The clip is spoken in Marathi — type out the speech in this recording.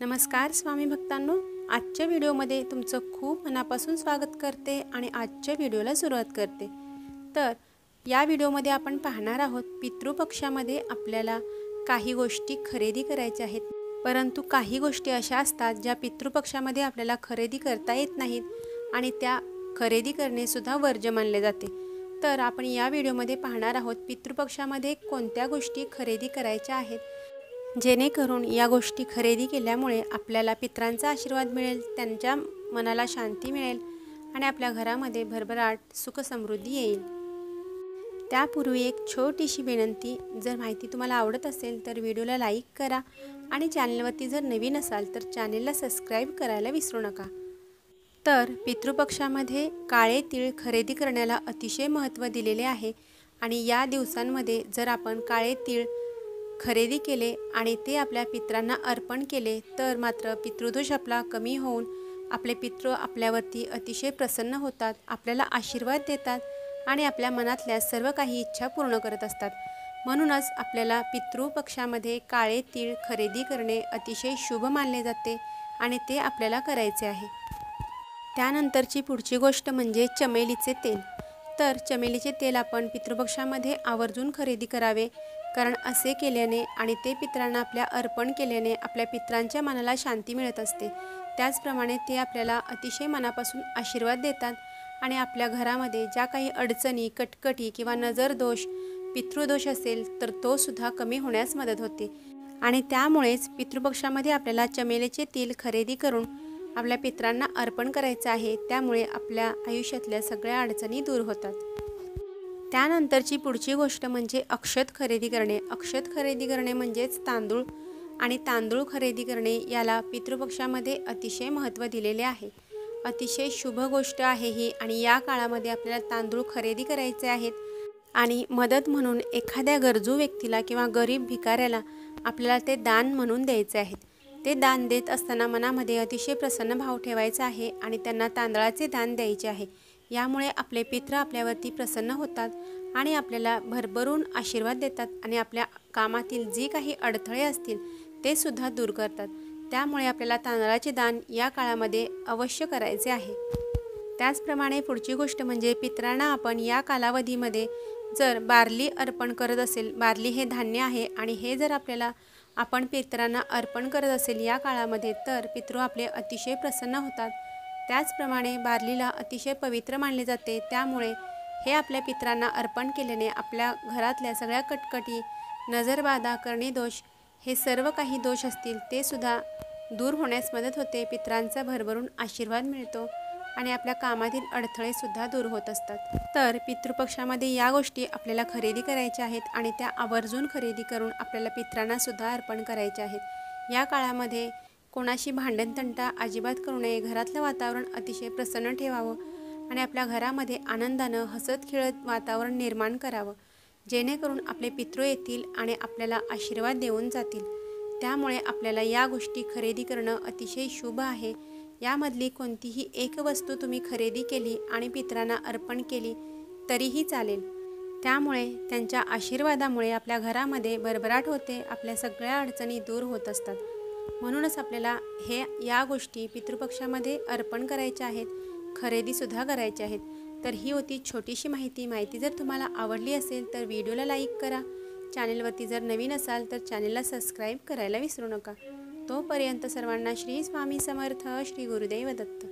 नमस्कार स्वामी भक्तांनो, आजच्या व्हिडिओमध्ये तुमचं खूप मनापासून स्वागत करते आणि आजच्या व्हिडिओला सुरुवात करते। तर या व्हिडिओमध्ये आपण पाहणार आहोत पितृपक्षामध्ये आपल्याला काही गोष्टी खरेदी करायच्या आहेत, परंतु काही गोष्टी अशा असतात ज्या पितृपक्षामध्ये आपल्याला खरेदी करता येत नाहीत आणि त्या खरेदी करणे सुद्धा वर्ज्य मानले जाते। तर आपण या व्हिडिओमध्ये पाहणार आहोत पितृपक्षामध्ये कोणत्या गोष्टी खरेदी करायच्या आहेत, जेणेकरून या गोष्टी खरेदी केल्यामुळे आपल्याला पितरांचा आशीर्वाद मिळेल, त्यांच्या मनाला शांती मिळेल आणि आपल्या घरामध्ये भरभराट सुख समृद्धी येईल। त्यापूर्वी एक छोटीशी विनंती, जर माहिती तुम्हाला आवडत असेल तर व्हिडिओला लाईक करा आणि चॅनलवरती जर नवीन असाल तर चॅनलला सबस्क्राईब करायला विसरू नका। तर पितृपक्षामध्ये काळे तीळ खरेदी करण्याला अतिशय महत्त्व दिलेले आहे आणि या दिवसांमध्ये जर आपण काळे तीळ खरेदी केले आणि ते आपल्या पितरांना अर्पण केले तर मात्र पितृदोष आपला कमी होऊन आपले पितृ आपल्यावरती अतिशय प्रसन्न होतात, आपल्याला आशीर्वाद देतात आणि आपल्या मनातल्या सर्व काही इच्छा पूर्ण करत असतात। म्हणूनच आपल्याला पितृपक्षामध्ये काळे तीळ खरेदी करणे अतिशय शुभ मानले जाते आणि ते आपल्याला करायचे आहे। त्यानंतरची पुढची गोष्ट म्हणजे चमेलीचे तेल। तर चमेलीचे तेल आपण पितृपक्षामध्ये आवर्जून खरेदी करावे, कारण असे केल्याने आणि ते पितरांना आपल्या अर्पण केल्याने आपल्या पितरांच्या मनाला शांती मिळत असते। त्याचप्रमाणे ते आपल्याला अतिशय मनापासून आशीर्वाद देतात आणि आपल्या घरामध्ये ज्या काही अडचणी, कटकटी किंवा नजर दोष, पितृदोष असेल तर तो सुद्धा कमी होण्यास मदत होते आणि त्यामुळेच पितृपक्षामध्ये आपल्याला चमेलीचे तेल खरेदी करून आपल्या पितरांना अर्पण करायचं आहे। त्यामुळे आपल्या आयुष्यातल्या सगळ्या अडचणी दूर होतात। त्यानंतरची पुढची गोष्ट म्हणजे अक्षत खरेदी करणे। अक्षत खरेदी करणे म्हणजेच तांदूळ आणि तांदूळ खरेदी करणे, याला पितृपक्षामध्ये अतिशय महत्त्व दिलेले आहे। अतिशय शुभ गोष्ट आहे ही आणि या काळामध्ये आपल्याला तांदूळ खरेदी करायचे आहेत आणि मदत म्हणून एखाद्या गरजू व्यक्तीला किंवा गरीब भिकाऱ्याला आपल्याला ते दान म्हणून द्यायचे आहेत। ते दान देत असताना मनामध्ये अतिशय प्रसन्न भाव ठेवायचा आहे आणि त्यांना तांदळाचे दान द्यायचे आहे। यामुळे आपले पितृ आपल्यावरती प्रसन्न होतात आणि आपल्याला भरभरून आशीर्वाद देतात आणि आपल्या कामातील जी काही अडथळे असतील ते सुद्धा दूर करतात। त्यामुळे आपल्याला तांदळाचे दान या काळामध्ये अवश्य करायचे आहे। त्याचप्रमाणे पुढची गोष्ट म्हणजे पितरांना आपण या कालावधीमध्ये जर बार्ली अर्पण करत असेल, बार्ली हे धान्य आहे आणि हे जर आपल्याला आपण पितरांना अर्पण करत असेल या काळामध्ये तर पितृ आपले अतिशय प्रसन्न होतात। त्याचप्रमाणे बार्लीला अतिशय पवित्र मानले जाते, त्यामुळे हे आपल्या पितरांना अर्पण केल्याने आपल्या घरातल्या सगळ्या कटकटी, नजरबाधा, करणीदोष, हे सर्व काही दोष असतील ते सुद्धा दूर होण्यास मदत होते। पितरांचा भरभरून आशीर्वाद मिळतो आणि आपल्या कामातील अडथळे सुद्धा दूर होत असतात। तर पितृपक्षामध्ये या गोष्टी आपल्याला खरेदी करायच्या आहेत आणि त्या आवर्जून खरेदी करून आपल्याला पितरांना सुद्धा अर्पण करायचे आहेत। या काळामध्ये कोणाशी भांडणतंटा अजिबात करू नये, घरातलं वातावरण अतिशय प्रसन्न ठेवावं आणि आपल्या घरामध्ये आनंदानं हसत खेळत वातावरण निर्माण करावं, जेणेकरून आपले पितृ येतील आणि आपल्याला आशीर्वाद देऊन जातील। त्यामुळे आपल्याला या गोष्टी खरेदी करणं अतिशय शुभ आहे। यामधली कोणतीही एक वस्तू तुम्ही खरेदी केली आणि पितरांना अर्पण केली तरीही चालेल, त्यामुळे त्यांच्या आशीर्वादामुळे आपल्या घरामध्ये भरभराट होते, आपल्या सगळ्या अडचणी दूर होत असतात। म्हणूनच आपल्याला या गोष्टी पितृपक्षामध्ये अर्पण करायच्या आहेत, खरेदीसुद्धा करायच्या आहेत। तर ही होती छोटीशी माहिती जर तुम्हाला आवडली असेल तर व्हिडिओला लाईक करा, चॅनलवरती जर नवीन असाल तर चॅनलला सबस्क्राईब करायला विसरू नका। तोपर्यंत सर्वांना श्री स्वामी समर्थ, श्री गुरुदेव दत्त।